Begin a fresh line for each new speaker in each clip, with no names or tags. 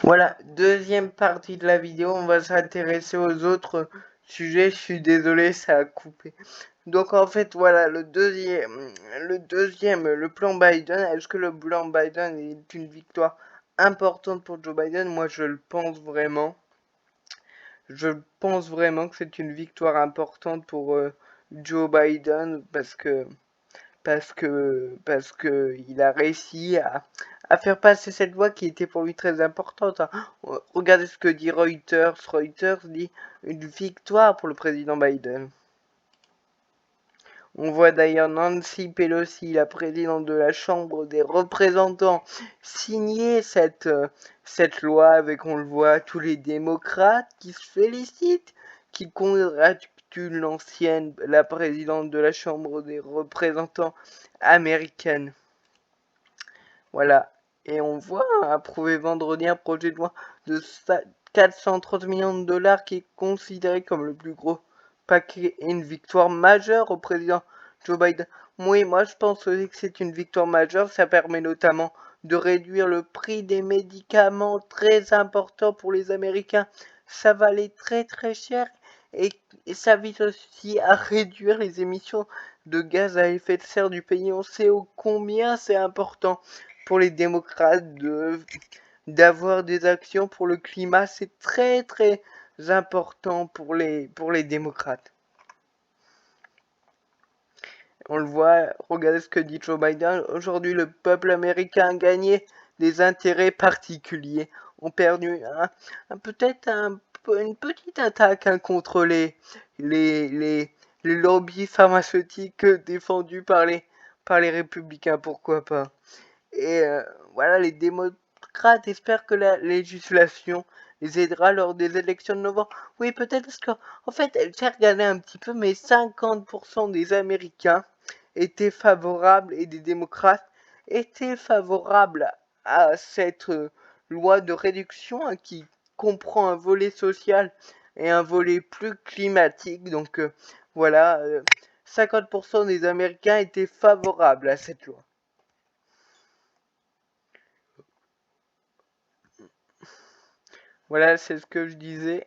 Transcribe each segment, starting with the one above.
Voilà, deuxième partie de la vidéo, on va s'intéresser aux autres sujets. Je suis désolé, ça a coupé. Donc en fait, voilà, le plan Biden. Est-ce que le plan Biden est une victoire importante pour Joe Biden? Moi, je le pense vraiment. Je pense vraiment que c'est une victoire importante pour Joe Biden parce que il a réussi à faire passer cette loi qui était pour lui très importante. Hein. Regardez ce que dit Reuters. Reuters dit une victoire pour le président Biden. On voit d'ailleurs Nancy Pelosi, la présidente de la Chambre des représentants, signer cette loi avec, on le voit, tous les démocrates qui se félicitent, qui congratulent la présidente de la Chambre des représentants américaine. Voilà. Et on voit approuver vendredi un projet de loi de 430 millions de dollars qui est considéré comme le plus gros paquet et une victoire majeure au président Joe Biden. Oui, moi je pense aussi que c'est une victoire majeure. Ça permet notamment de réduire le prix des médicaments, très important pour les Américains. Ça valait très très cher et ça vise aussi à réduire les émissions de gaz à effet de serre du pays. On sait combien c'est important pour les démocrates d'avoir des actions pour le climat. C'est très très important pour les démocrates. On le voit, regardez ce que dit Joe Biden. Aujourd'hui, le peuple américain a gagné des intérêts particuliers. On perdu peut-être une petite attaque contre les lobbies pharmaceutiques défendus par les républicains, pourquoi pas. Et voilà, les démocrates espèrent que la législation les aidera lors des élections de novembre. Oui, peut-être parce qu'en fait, j'ai regardé un petit peu, mais 50% des Américains étaient favorables et des démocrates étaient favorables à cette loi de réduction qui comprend un volet social et un volet plus climatique. Donc voilà, 50% des Américains étaient favorables à cette loi. Voilà, c'est ce que je disais.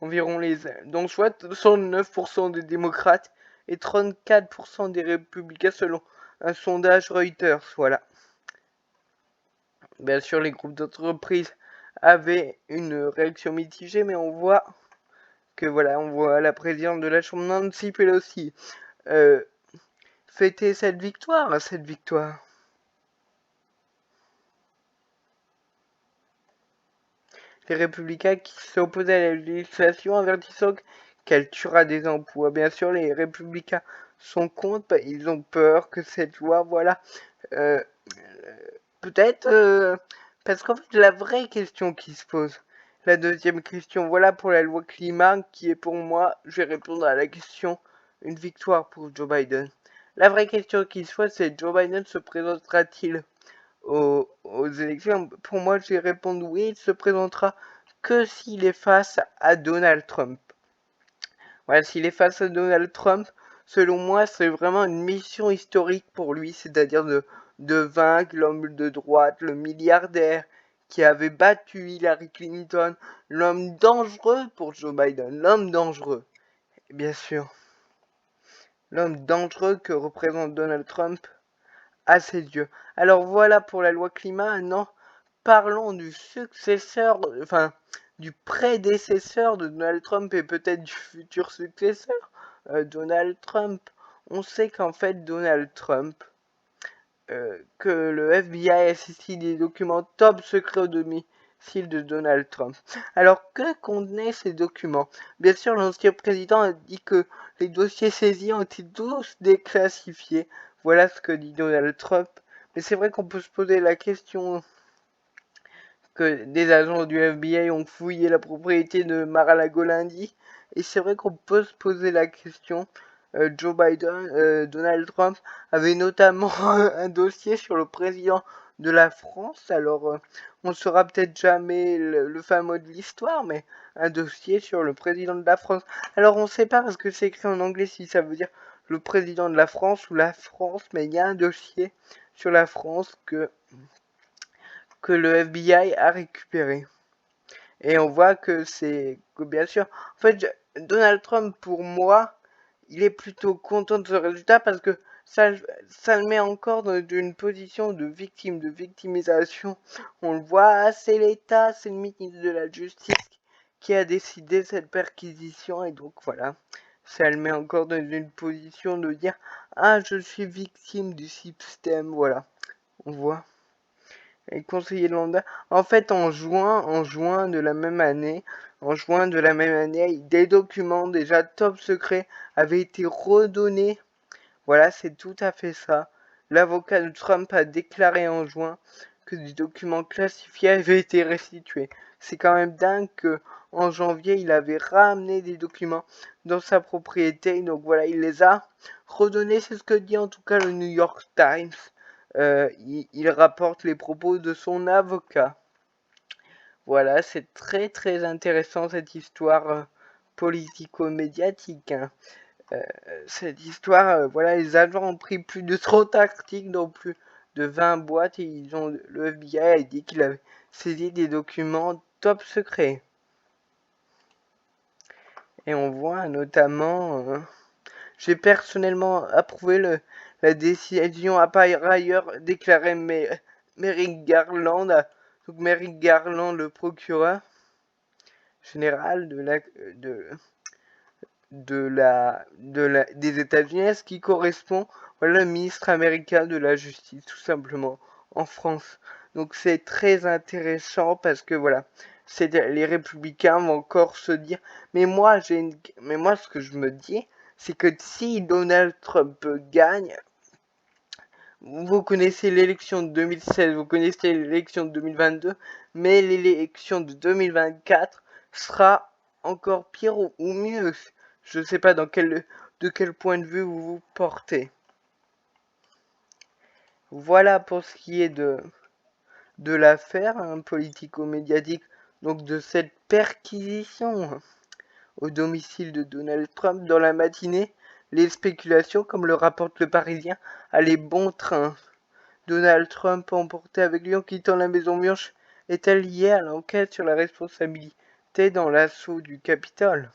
Environ donc soit 69% des démocrates et 34% des républicains selon un sondage Reuters. Voilà. Bien sûr, les groupes d'entreprises avaient une réaction mitigée, mais on voit la présidente de la Chambre, Nancy Pelosi, fêter cette victoire. Les républicains qui s'opposent à la législation avertissant qu'elle tuera des emplois. Bien sûr, les républicains sont contre, ils ont peur que cette loi, peut-être, parce qu'en fait, la vraie question qui se pose, la deuxième question, voilà pour la loi climat, qui est pour moi, je vais répondre à la question, une victoire pour Joe Biden. La vraie question qui se pose, c'est Joe Biden se présentera-t-il aux élections? Pour moi, je vais répondre oui, il se présentera que s'il est face à Donald Trump. Voilà, s'il est face à Donald Trump, selon moi, c'est vraiment une mission historique pour lui, c'est-à-dire de vaincre l'homme de droite, le milliardaire qui avait battu Hillary Clinton, l'homme dangereux pour Joe Biden, l'homme dangereux, bien sûr, l'homme dangereux que représente Donald Trump à ses yeux. Alors voilà pour la loi climat. Maintenant, parlons du du prédécesseur de Donald Trump et peut-être du futur successeur, Donald Trump. On sait qu'en fait, Donald Trump, que le FBI a saisi des documents top secrets au domicile de Donald Trump. Alors, que contenaient ces documents? Bien sûr, l'ancien président a dit que les dossiers saisis ont été tous déclassifiés. Voilà ce que dit Donald Trump. Mais c'est vrai qu'on peut se poser la question que des agents du FBI ont fouillé la propriété de Mar-a-Lago lundi. Et c'est vrai qu'on peut se poser la question. Joe Biden, Donald Trump avait notamment un dossier sur le président de la France. Alors, on ne saura peut-être jamais le fameux de l'histoire, mais un dossier sur le président de la France. Alors, on ne sait pas parce que c'est écrit en anglais si ça veut dire le président de la France ou la France, mais il y a un dossier sur la France que le FBI a récupéré. Et on voit que bien sûr, en fait, Donald Trump, pour moi, il est plutôt content de ce résultat parce que ça le met encore dans une position de victime, de victimisation. On le voit, c'est l'État, c'est le ministre de la Justice qui a décidé cette perquisition et donc voilà, ça le met encore dans une position de dire ah, je suis victime du système, voilà, on voit. Et conseiller lambda. En fait, en juin de la même année, des documents déjà top secrets avaient été redonnés. Voilà, c'est tout à fait ça. L'avocat de Trump a déclaré en juin que des documents classifiés avaient été restitués. C'est quand même dingue que en janvier, il avait ramené des documents dans sa propriété. Donc voilà, il les a redonnés. C'est ce que dit en tout cas le New York Times. Il rapporte les propos de son avocat. Voilà, c'est très très intéressant cette histoire politico-médiatique. Hein. Cette histoire, voilà, les agents ont pris plus de 30 articles dans plus de 20 boîtes et le FBI a dit qu'il avait saisi des documents top secrets. Et on voit notamment, j'ai personnellement approuvé la décision à par ailleurs déclarée Merrick Garland, donc Merrick Garland, le procureur général des États-Unis, ce qui correspond voilà, le ministre américain de la Justice, tout simplement, en France. Donc c'est très intéressant parce que voilà, les républicains vont encore se dire, mais moi ce que je me dis, c'est que si Donald Trump gagne, vous connaissez l'élection de 2016, vous connaissez l'élection de 2022, mais l'élection de 2024 sera encore pire ou mieux. Je ne sais pas de quel point de vue vous vous portez. Voilà pour ce qui est de l'affaire politico-médiatique, donc de cette perquisition au domicile de Donald Trump dans la matinée. Les spéculations, comme le rapporte le Parisien, allaient bon train. Donald Trump emporté avec lui en quittant la Maison-Blanche est-elle liée à l'enquête sur la responsabilité dans l'assaut du Capitole?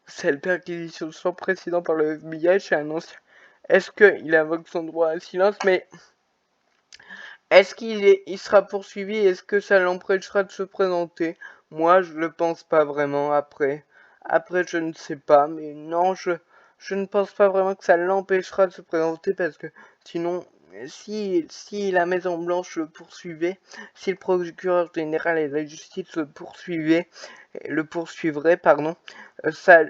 Cette perquisition sans précédent par le FBI chez un ancien. Est-ce qu'il invoque son droit à silence? Mais est-ce qu'il sera poursuivi? Est-ce que ça l'empêchera de se présenter? Moi, je ne le pense pas vraiment. Après, je ne sais pas. Mais non, je ne pense pas vraiment que ça l'empêchera de se présenter parce que sinon, si la Maison Blanche le poursuivait, si le procureur général et la justice le poursuivraient, pardon, ça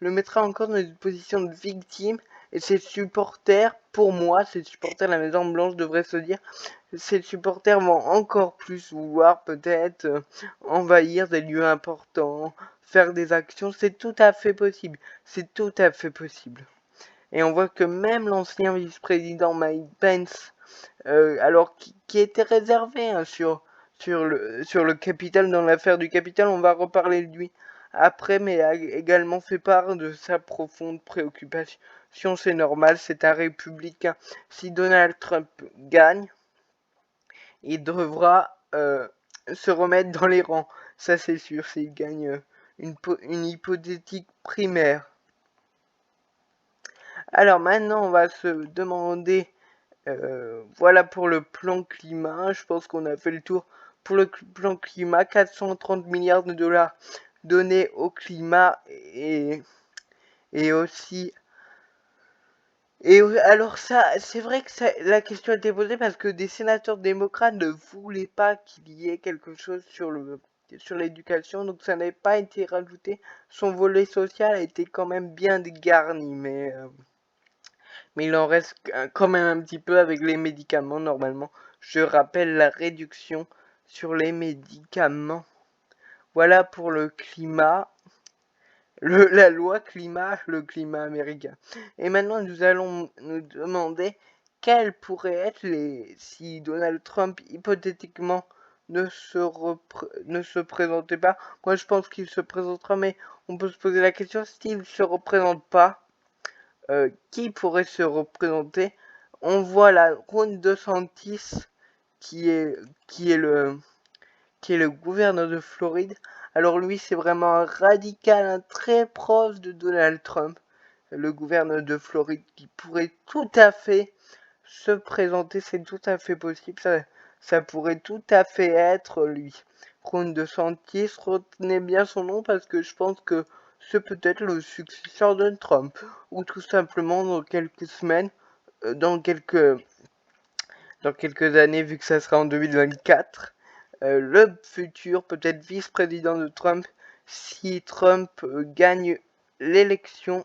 le mettra encore dans une position de victime. Et ses supporters, pour moi, ses supporters de la Maison Blanche devraient se dire, ces supporters vont encore plus vouloir peut-être envahir des lieux importants, faire des actions. C'est tout à fait possible. C'est tout à fait possible. Et on voit que même l'ancien vice-président Mike Pence, alors qui était réservé hein, sur le Capitole, dans l'affaire du Capitole, on va reparler de lui après, mais a également fait part de sa profonde préoccupation. C'est normal, c'est un républicain. Si Donald Trump gagne, il devra se remettre dans les rangs. Ça c'est sûr, s'il gagne une hypothétique primaire. Alors maintenant, on va se demander, voilà pour le plan climat. Je pense qu'on a fait le tour pour le plan climat. 430 milliards de dollars donnés au climat et aussi. Et alors ça, c'est vrai que la question a été posée parce que des sénateurs démocrates ne voulaient pas qu'il y ait quelque chose sur l'éducation, donc ça n'avait pas été rajouté. Son volet social a été quand même bien dégarni, mais il en reste quand même un petit peu avec les médicaments normalement. Je rappelle la réduction sur les médicaments. Voilà pour le climat. La loi climat, le climat américain. Et maintenant, nous allons nous demander quels pourraient être si Donald Trump, hypothétiquement, ne se présentait pas. Moi, je pense qu'il se présentera, mais on peut se poser la question, s'il ne se représente pas, qui pourrait se représenter? on voit la Ron DeSantis qui est le gouverneur de Floride. Alors lui, c'est vraiment un radical, un très proche de Donald Trump, le gouverneur de Floride, qui pourrait tout à fait se présenter, c'est tout à fait possible, ça pourrait tout à fait être lui. Ron DeSantis, retenez bien son nom parce que je pense que c'est peut-être le successeur de Trump, ou tout simplement dans quelques semaines, dans quelques années, vu que ça sera en 2024, le futur peut-être vice-président de Trump, si Trump gagne l'élection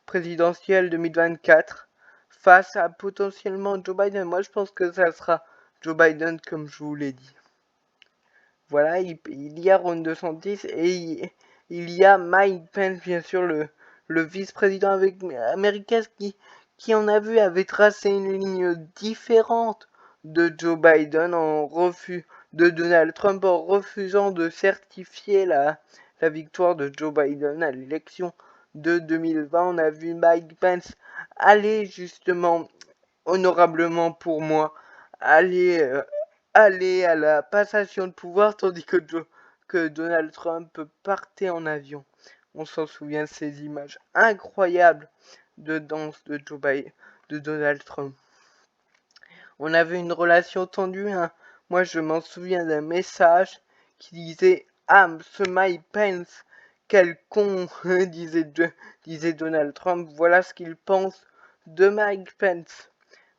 présidentielle 2024 face à potentiellement Joe Biden. Moi, je pense que ça sera Joe Biden, comme je vous l'ai dit. Voilà, il y a Ron DeSantis et il y a Mike Pence, bien sûr, le vice-président américain qui, on a vu, avait tracé une ligne différente de Joe Biden de Donald Trump en refusant de certifier la victoire de Joe Biden à l'élection de 2020. On a vu Mike Pence aller justement, honorablement pour moi, aller à la passation de pouvoir, tandis que Donald Trump partait en avion. On s'en souvient de ces images incroyables de danse de de Donald Trump. On avait une relation tendue, hein. Moi, je m'en souviens d'un message qui disait « Ah, ce Mike Pence, quel con !» disait Donald Trump. Voilà ce qu'il pense de Mike Pence.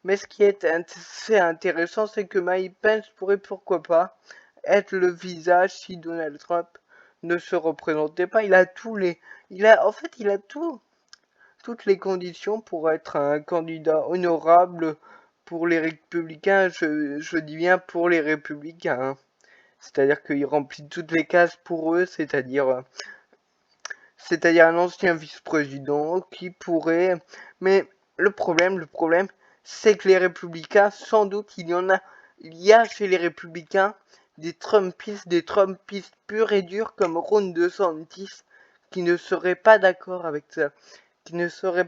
Mais ce qui est assez intéressant, c'est que Mike Pence pourrait, pourquoi pas, être le visage si Donald Trump ne se représentait pas. Il a toutes les conditions pour être un candidat honorable pour les républicains. Je dis bien pour les républicains, hein. C'est-à-dire qu'il remplit toutes les cases pour eux, c'est-à-dire un ancien vice-président qui pourrait... Mais le problème, c'est que les républicains, sans doute, il y a chez les républicains des Trumpistes purs et durs comme Ron DeSantis, qui ne seraient pas d'accord avec ça, qui ne feraient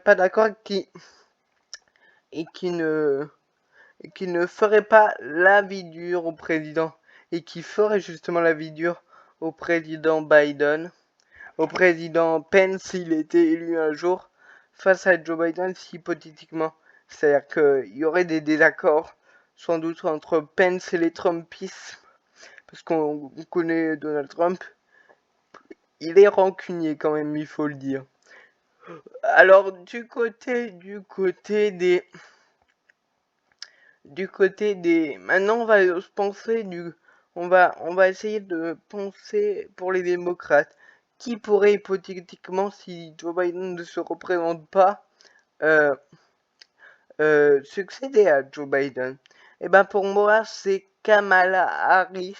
pas la vie dure au président, et qui feraient justement la vie dure au président Biden, au président Pence s'il était élu un jour, face à Joe Biden si hypothétiquement. C'est-à-dire qu'il y aurait des désaccords, sans doute entre Pence et les Trumpistes, parce qu'on connaît Donald Trump. Il est rancunier quand même, il faut le dire. Alors du côté des maintenant on va essayer de penser pour les démocrates qui pourrait hypothétiquement, si Joe Biden ne se représente pas, succéder à Joe Biden. Et ben pour moi c'est Kamala Harris,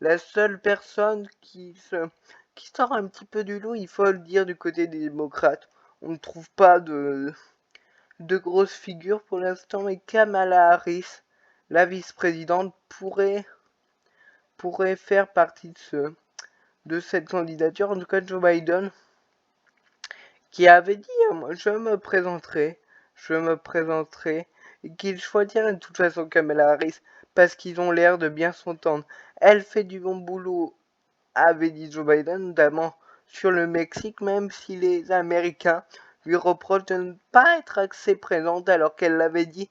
la seule personne qui sort un petit peu du lot, il faut le dire, du côté des démocrates. On ne trouve pas de grosses figures pour l'instant, mais Kamala Harris, la vice-présidente, pourrait faire partie de cette candidature. En tout cas, Joe Biden, qui avait dit moi, je me présenterai, et qu'il choisirait de toute façon Kamala Harris, parce qu'ils ont l'air de bien s'entendre. Elle fait du bon boulot, avait dit Joe Biden, notamment sur le Mexique, même si les Américains lui reprochent de ne pas être assez présente, alors qu'elle l'avait dit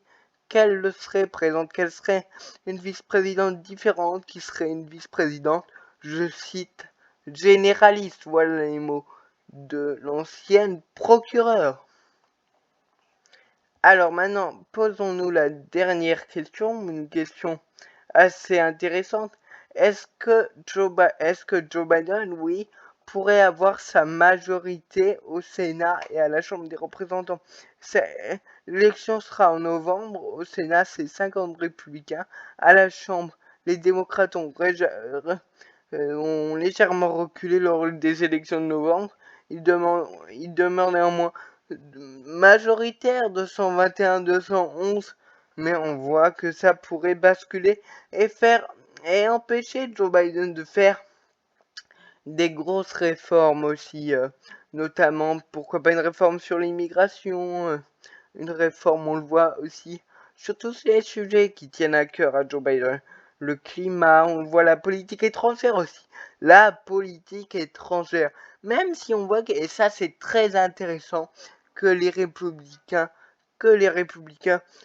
qu'elle le serait présente, qu'elle serait une vice-présidente différente, qui serait une vice-présidente, je cite, généraliste, voilà les mots de l'ancienne procureure. Alors maintenant, posons-nous la dernière question, une question assez intéressante. Est-ce que Joe Biden, oui, pourrait avoir sa majorité au Sénat et à la Chambre des représentants? L'élection sera en novembre. Au Sénat, c'est 50 républicains. À la Chambre, les démocrates ont légèrement reculé lors des élections de novembre. Ils demeurent néanmoins majoritaires, 221-211, mais on voit que ça pourrait basculer et empêcher Joe Biden de faire des grosses réformes aussi, notamment pourquoi pas une réforme sur l'immigration, une réforme, on le voit aussi, surtout sur les sujets qui tiennent à cœur à Joe Biden. Le climat, on voit la politique étrangère aussi. La politique étrangère. Même si on voit que, et ça c'est très intéressant, que les républicains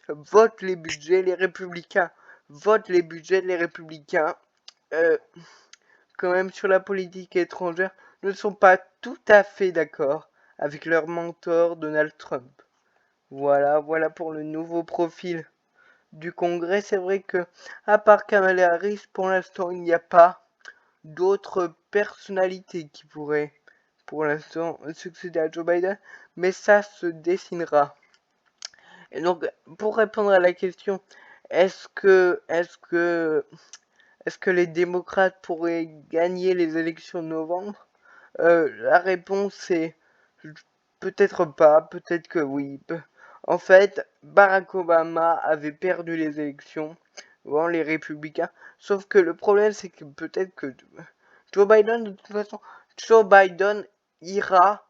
votent les budgets, les républicains votent les budgets, les républicains, quand même sur la politique étrangère, ne sont pas tout à fait d'accord avec leur mentor Donald Trump. Voilà pour le nouveau profil du Congrès. C'est vrai que, à part Kamala Harris, pour l'instant, il n'y a pas d'autres personnalités qui pourraient, pour l'instant, succéder à Joe Biden, mais ça se dessinera. Et donc, pour répondre à la question, est-ce que les démocrates pourraient gagner les élections de novembre? La réponse est peut-être pas, peut-être que oui. En fait, Barack Obama avait perdu les élections devant les républicains. Sauf que le problème, c'est que peut-être que Joe Biden, de toute façon, Joe Biden ira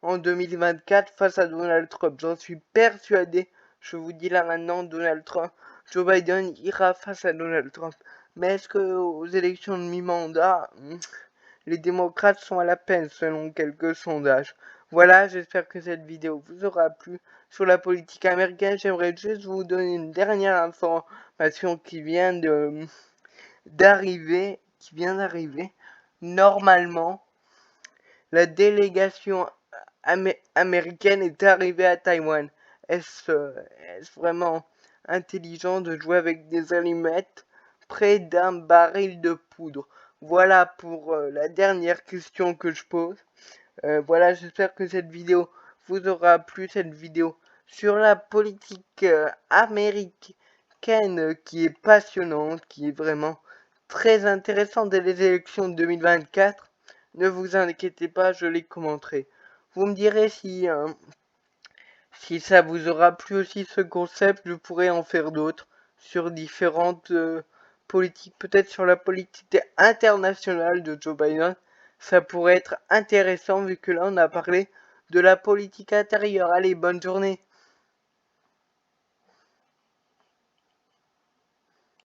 en 2024 face à Donald Trump. J'en suis persuadé. Je vous dis là maintenant, Joe Biden ira face à Donald Trump. Mais est-ce que aux élections de mi-mandat, les démocrates sont à la peine selon quelques sondages? Voilà, j'espère que cette vidéo vous aura plu. Sur la politique américaine, j'aimerais juste vous donner une dernière information qui vient d'arriver. Normalement, la délégation américaine est arrivée à Taïwan. Est-ce vraiment intelligent de jouer avec des allumettes près d'un baril de poudre? Voilà pour la dernière question que je pose. Voilà, j'espère que cette vidéo vous aura plu, cette vidéo sur la politique américaine qui est passionnante, qui est vraiment très intéressante dès les élections de 2024. Ne vous inquiétez pas, je les commenterai. Vous me direz si ça vous aura plu aussi ce concept, je pourrais en faire d'autres sur différentes politiques, peut-être sur la politique internationale de Joe Biden. Ça pourrait être intéressant vu que là on a parlé de la politique intérieure. Allez, bonne journée.